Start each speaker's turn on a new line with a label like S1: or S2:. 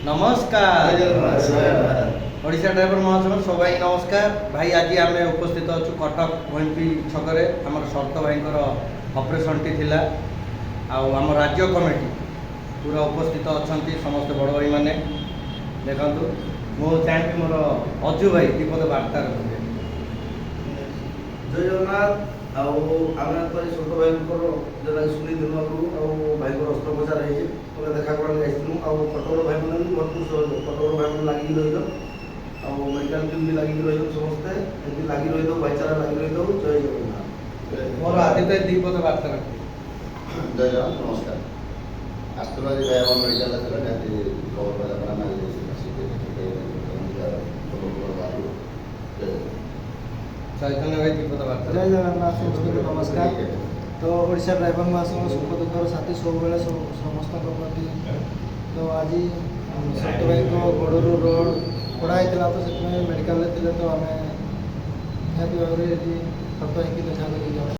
S1: नमस्कार ओडिशा ड्राइवर महासभा सबाई नमस्कार भाई आज आम उपस्थित अच्छु कटक भैंपी छकरे आम शरत भाई ऑपरेशन टी थिला आम राज्य कमिटी पूरा उपस्थित अच्छा समस्त बड़ भाई मैंने देखु मो चाहिए मोर अजु भाई दीपद वार्ता रखिए।
S2: जय जगन्नाथ आम तो छोट भाई जो शुणी दिन भाई को अस्त्रोपचार हो देखा करा कटक भाई मैंने भी भरपूर कटक भाई मैंने लगे रही मेडिकल टीम भी लगे रही समस्ते लगे रही भाईचारा लगे रही जय जगन्नाथ
S1: मोर आदित्य दीपद वार्ता रखिए।
S3: जय जगन्नाथ नमस्कार आसुला भाई मेडिकल खबर
S1: चैतन्य भाई दीपद वार्ता
S4: जय जगन्नाथ समस्त नमस्कार। तो ओडिशा ड्राइवर महासंघ सुख दुखर साथी सब बेले समस्त प्रति तो आज सत भाई गोड़ रोड पड़ा होता तो से मेडिकल थे तो आम निहती भाव में सत भाई देखा कर